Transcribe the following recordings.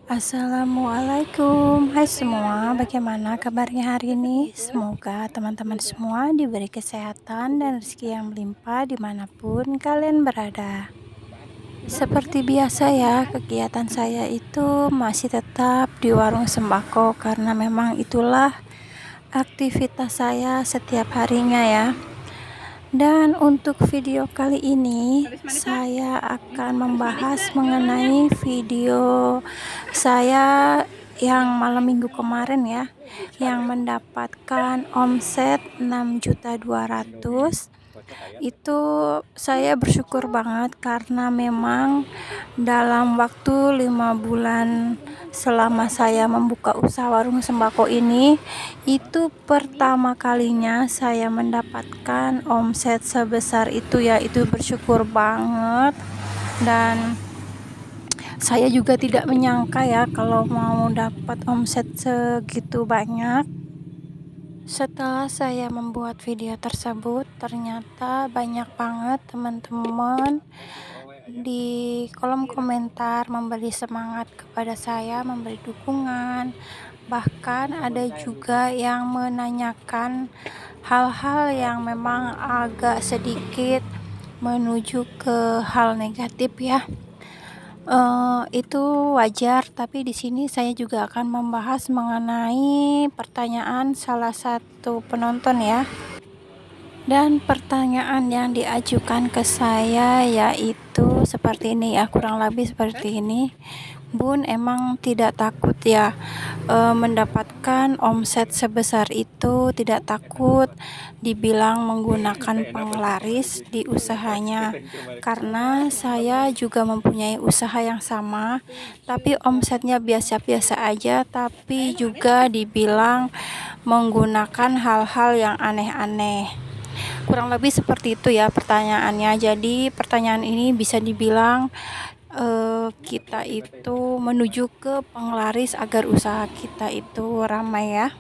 Assalamualaikum, hai semua, bagaimana kabarnya hari ini? Semoga teman-teman semua diberi kesehatan dan rezeki yang melimpah dimanapun kalian berada. Seperti biasa ya, kegiatan saya itu masih tetap di warung sembako karena memang itulah aktivitas saya setiap harinya ya. Dan untuk video kali ini saya akan membahas mengenai video saya yang malam minggu kemarin ya, yang mendapatkan omset 6.200.000. Itu saya bersyukur banget karena memang dalam waktu 5 bulan selama saya membuka usaha warung sembako ini, itu pertama kalinya saya mendapatkan omset sebesar itu ya. Itu bersyukur banget, dan saya juga tidak menyangka ya kalau mau dapat omset segitu banyak. Setelah saya membuat video tersebut, ternyata banyak banget teman-teman di kolom komentar memberi semangat kepada saya, memberi dukungan. Bahkan ada juga yang menanyakan hal-hal yang memang agak sedikit menuju ke hal negatif ya. Itu wajar, tapi di sini saya juga akan membahas mengenai pertanyaan salah satu penonton ya. Dan pertanyaan yang diajukan ke saya yaitu seperti ini ya, kurang lebih seperti ini. Bun, emang tidak takut ya mendapatkan omset sebesar itu? Tidak takut dibilang menggunakan penglaris di usahanya? Karena saya juga mempunyai usaha yang sama, tapi omsetnya biasa-biasa aja, tapi juga dibilang menggunakan hal-hal yang aneh-aneh. Kurang lebih seperti itu ya pertanyaannya. Jadi pertanyaan ini bisa dibilang kita itu menuju ke penglaris agar usaha kita itu ramai ya.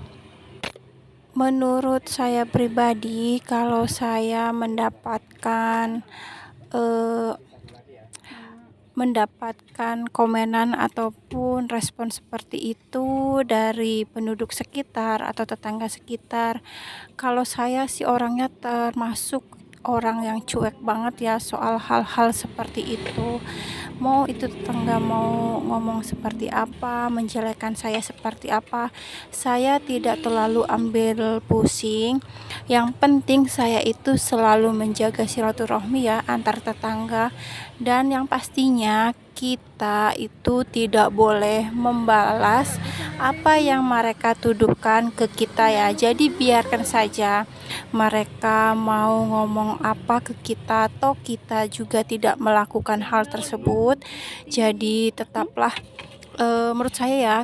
Menurut saya pribadi, kalau saya mendapatkan komenan ataupun respon seperti itu dari penduduk sekitar atau tetangga sekitar, kalau saya sih orangnya termasuk orang yang cuek banget ya soal hal-hal seperti itu. Mau itu tetangga mau ngomong seperti apa, menjelekkan saya seperti apa, saya tidak terlalu ambil pusing. Yang penting saya itu selalu menjaga silaturahmi ya antar tetangga, dan yang pastinya kita itu tidak boleh membalas apa yang mereka tuduhkan ke kita ya. Jadi biarkan saja mereka mau ngomong apa ke kita, atau kita juga tidak melakukan hal tersebut. Jadi tetaplah menurut saya ya,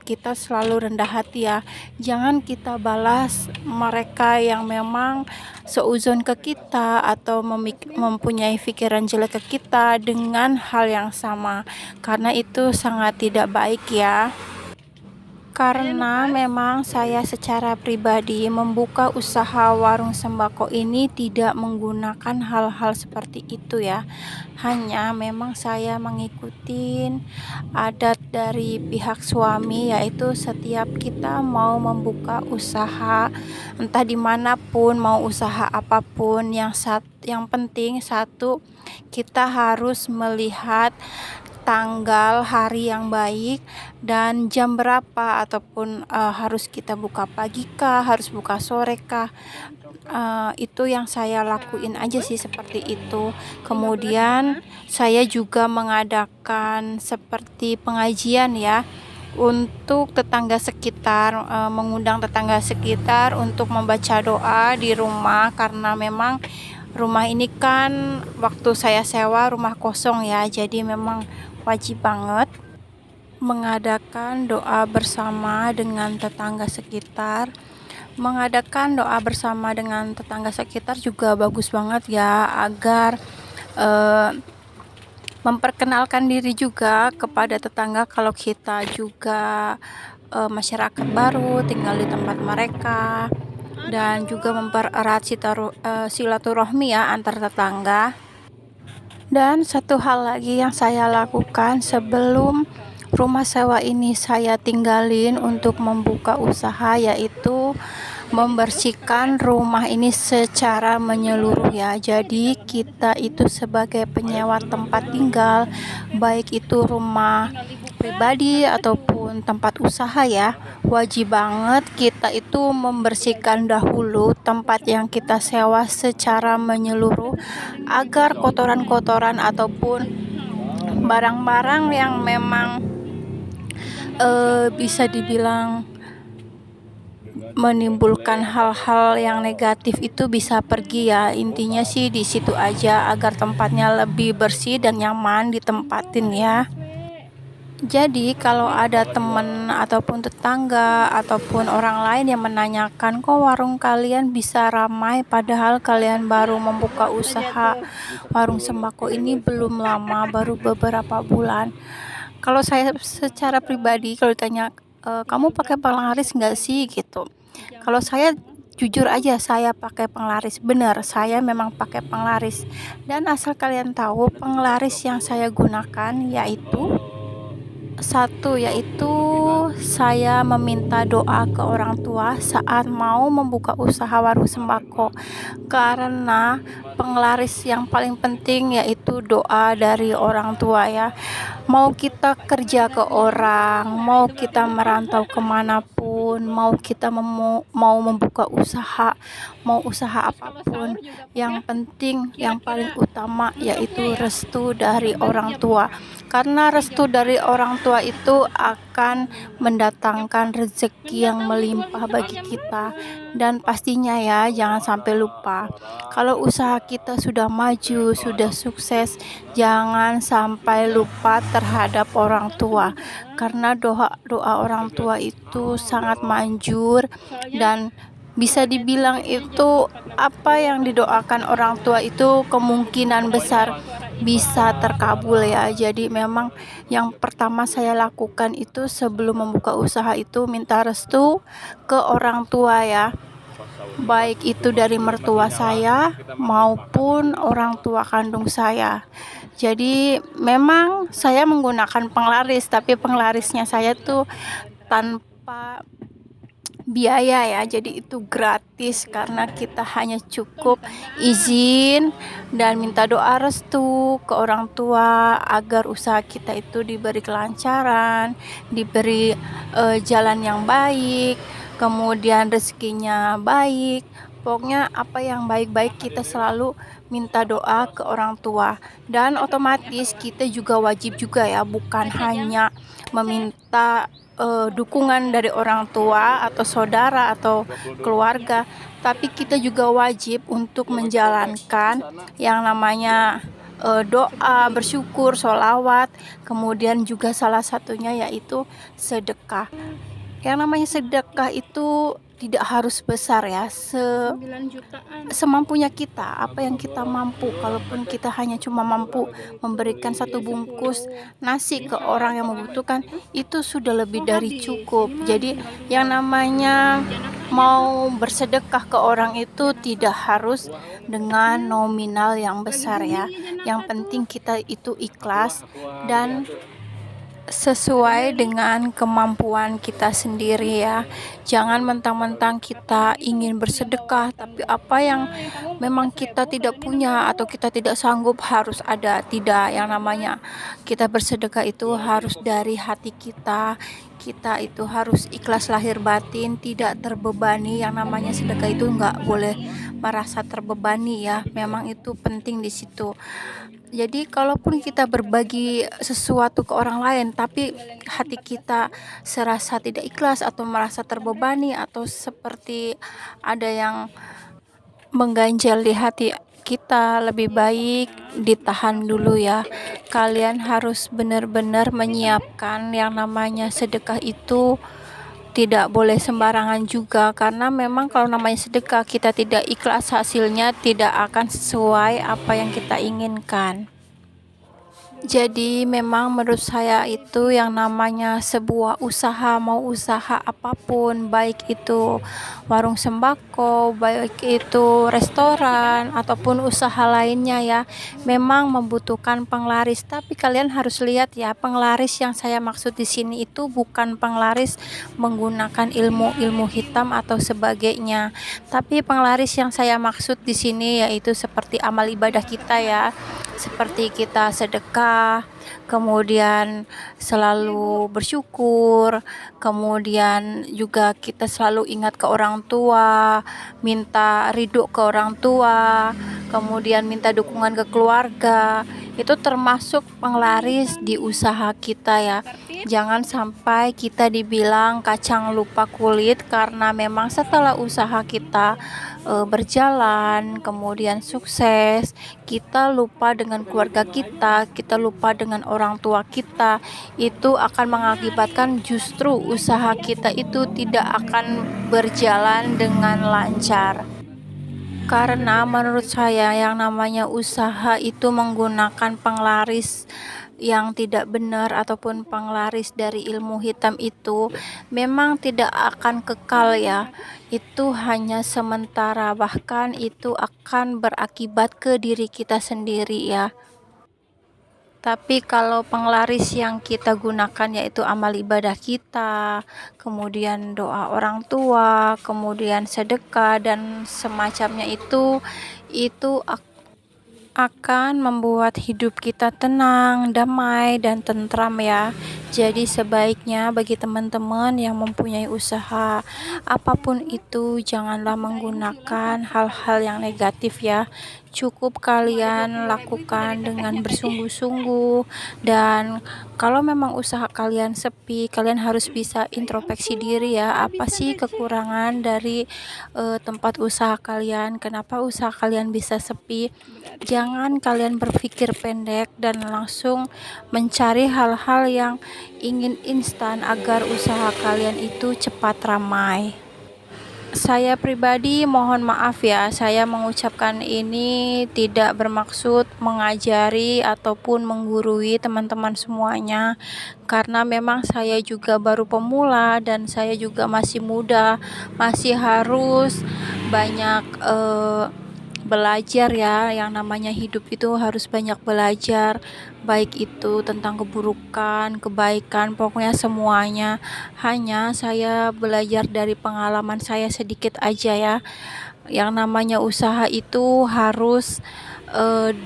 kita selalu rendah hati ya. Jangan kita balas mereka yang memang seuzon ke kita atau mempunyai pikiran jelek ke kita dengan hal yang sama, karena itu sangat tidak baik ya. Karena memang saya secara pribadi membuka usaha warung sembako ini tidak menggunakan hal-hal seperti itu ya. Hanya memang saya mengikuti adat dari pihak suami, yaitu setiap kita mau membuka usaha, entah dimanapun, mau usaha apapun, yang penting satu, kita harus melihat tanggal hari yang baik dan jam berapa, ataupun harus kita buka pagi kah, harus buka sore kah. Itu yang saya lakuin aja sih, seperti itu. Kemudian saya juga mengadakan seperti pengajian ya untuk tetangga sekitar, mengundang tetangga sekitar untuk membaca doa di rumah, karena memang rumah ini kan waktu saya sewa rumah kosong ya, jadi memang wajib banget mengadakan doa bersama dengan tetangga sekitar. Mengadakan doa bersama dengan tetangga sekitar juga bagus banget ya, agar memperkenalkan diri juga kepada tetangga kalau kita juga masyarakat baru tinggal di tempat mereka, dan juga mempererat silaturahmi ya antar tetangga. Dan satu hal lagi yang saya lakukan sebelum rumah sewa ini saya tinggalin untuk membuka usaha, yaitu membersihkan rumah ini secara menyeluruh ya. Jadi kita itu sebagai penyewa tempat tinggal, baik itu rumah pribadi ataupun tempat usaha ya, wajib banget kita itu membersihkan dahulu tempat yang kita sewa secara menyeluruh, agar kotoran-kotoran ataupun barang-barang yang memang bisa dibilang menimbulkan hal-hal yang negatif itu bisa pergi ya. Intinya sih di situ aja, agar tempatnya lebih bersih dan nyaman ditempatin ya. Jadi kalau ada teman ataupun tetangga ataupun orang lain yang menanyakan, kok warung kalian bisa ramai padahal kalian baru membuka usaha warung sembako ini belum lama, baru beberapa bulan. Kalau saya secara pribadi, kalau ditanya, kamu pakai penglaris nggak sih gitu. Kalau saya jujur aja, saya pakai penglaris. Benar, saya memang pakai penglaris. Dan asal kalian tahu, penglaris yang saya gunakan yaitu saya meminta doa ke orang tua saat mau membuka usaha warung sembako, karena penglaris yang paling penting yaitu doa dari orang tua ya. Mau kita kerja ke orang, mau kita merantau kemanapun, mau kita mau membuka usaha, mau usaha apapun, yang penting yang paling utama yaitu restu dari orang tua. Karena restu dari orang tua itu akan mendatangkan rezeki yang melimpah bagi kita. Dan pastinya ya, jangan sampai lupa, kalau usaha kita sudah maju, sudah sukses, jangan sampai lupa terhadap orang tua. Karena doa orang tua itu sangat manjur, dan bisa dibilang itu apa yang didoakan orang tua itu kemungkinan besar bisa terkabul ya. Jadi memang yang pertama saya lakukan itu sebelum membuka usaha itu minta restu ke orang tua ya, baik itu dari mertua saya maupun orang tua kandung saya. Jadi memang saya menggunakan penglaris, tapi penglarisnya saya tuh tanpa biaya ya, jadi itu gratis karena kita hanya cukup izin dan minta doa restu ke orang tua agar usaha kita itu diberi kelancaran, diberi jalan yang baik, kemudian rezekinya baik. Pokoknya apa yang baik-baik kita selalu minta doa ke orang tua. Dan otomatis kita juga wajib juga ya, bukan hanya meminta dukungan dari orang tua atau saudara atau keluarga, tapi kita juga wajib untuk menjalankan yang namanya doa, bersyukur, sholawat, kemudian juga salah satunya yaitu sedekah. Yang namanya sedekah itu tidak harus besar ya, semampunya kita, apa yang kita mampu. Kalaupun kita hanya cuma mampu memberikan satu bungkus nasi ke orang yang membutuhkan, itu sudah lebih dari cukup. Jadi yang namanya mau bersedekah ke orang itu tidak harus dengan nominal yang besar ya. Yang penting kita itu ikhlas dan sesuai dengan kemampuan kita sendiri ya. Jangan mentang-mentang kita ingin bersedekah tapi apa yang memang kita tidak punya atau kita tidak sanggup harus ada. Tidak, yang namanya kita bersedekah itu harus dari hati kita. Kita itu harus ikhlas lahir batin, tidak terbebani. Yang namanya sedekah itu nggak boleh merasa terbebani ya. Memang itu penting di situ. Jadi kalaupun kita berbagi sesuatu ke orang lain tapi hati kita serasa tidak ikhlas atau merasa terbebani atau seperti ada yang mengganjal di hati kita, lebih baik ditahan dulu ya. Kalian harus benar-benar menyiapkan yang namanya sedekah itu, tidak boleh sembarangan juga, karena memang kalau namanya sedekah kita tidak ikhlas, hasilnya tidak akan sesuai apa yang kita inginkan. Jadi memang menurut saya itu yang namanya sebuah usaha, mau usaha apapun, baik itu warung sembako, baik itu restoran ataupun usaha lainnya ya, memang membutuhkan penglaris. Tapi kalian harus lihat ya, penglaris yang saya maksud di sini itu bukan penglaris menggunakan ilmu-ilmu hitam atau sebagainya. Tapi penglaris yang saya maksud di sini yaitu seperti amal ibadah kita ya, seperti kita sedekah, kemudian selalu bersyukur, kemudian juga kita selalu ingat ke orang tua, minta ridho ke orang tua, kemudian minta dukungan ke keluarga. Itu termasuk penglaris di usaha kita ya. Jangan sampai kita dibilang kacang lupa kulit, karena memang setelah usaha kita berjalan, kemudian sukses, kita lupa dengan keluarga kita lupa dengan orang tua kita, itu akan mengakibatkan justru usaha kita itu tidak akan berjalan dengan lancar. Karena menurut saya yang namanya usaha itu menggunakan penglaris yang tidak benar ataupun penglaris dari ilmu hitam itu memang tidak akan kekal ya. Itu hanya sementara, bahkan itu akan berakibat ke diri kita sendiri ya. Tapi kalau penglaris yang kita gunakan yaitu amal ibadah kita, kemudian doa orang tua, kemudian sedekah dan semacamnya itu akan membuat hidup kita tenang, damai, dan tentram ya. Jadi sebaiknya bagi teman-teman yang mempunyai usaha apapun itu, janganlah menggunakan hal-hal yang negatif ya. Cukup kalian lakukan dengan bersungguh-sungguh, dan kalau memang usaha kalian sepi, kalian harus bisa introspeksi diri ya. Apa sih kekurangan dari tempat usaha kalian? Kenapa usaha kalian bisa sepi? Jangan kalian berpikir pendek dan langsung mencari hal-hal yang ingin instan agar usaha kalian itu cepat ramai. Saya pribadi mohon maaf ya, saya mengucapkan ini tidak bermaksud mengajari ataupun menggurui teman-teman semuanya, karena memang saya juga baru pemula dan saya juga masih muda, masih harus banyak belajar ya. Yang namanya hidup itu harus banyak belajar, baik itu tentang keburukan, kebaikan, pokoknya semuanya. Hanya saya belajar dari pengalaman saya sedikit aja ya. Yang namanya usaha itu harus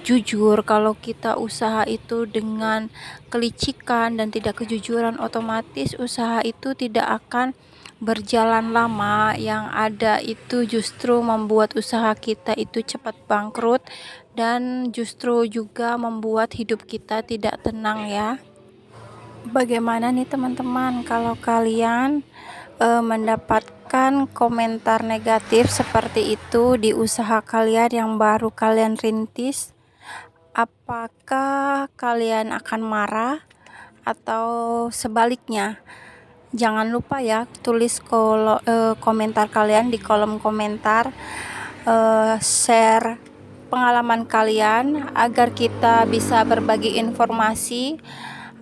jujur. Kalau kita usaha itu dengan kelicikan dan tidak kejujuran, otomatis usaha itu tidak akan berjalan lama. Yang ada itu justru membuat usaha kita itu cepat bangkrut dan justru juga membuat hidup kita tidak tenang ya. Bagaimana nih teman-teman kalau kalian mendapatkan komentar negatif seperti itu di usaha kalian yang baru kalian rintis? Apakah kalian akan marah atau sebaliknya? Jangan lupa ya, tulis komentar kalian di kolom komentar, share pengalaman kalian agar kita bisa berbagi informasi,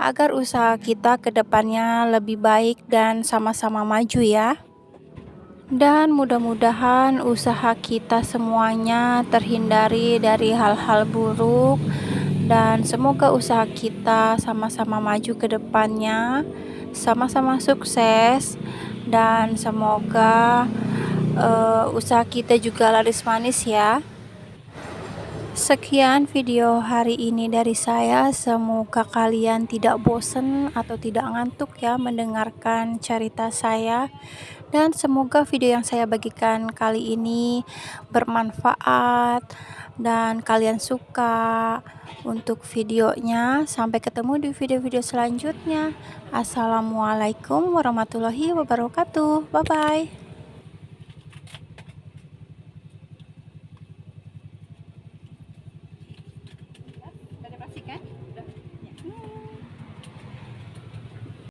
agar usaha kita ke depannya lebih baik dan sama-sama maju ya. Dan mudah-mudahan usaha kita semuanya terhindari dari hal-hal buruk, dan semoga usaha kita sama-sama maju ke depannya, sama-sama sukses, dan semoga usaha kita juga laris manis ya. Sekian video hari ini dari saya, semoga kalian tidak bosan atau tidak ngantuk ya mendengarkan cerita saya, dan semoga video yang saya bagikan kali ini bermanfaat dan kalian suka untuk videonya. Sampai ketemu di video-video selanjutnya. Assalamualaikum warahmatullahi wabarakatuh. Bye bye. Udah pastikan? Udah.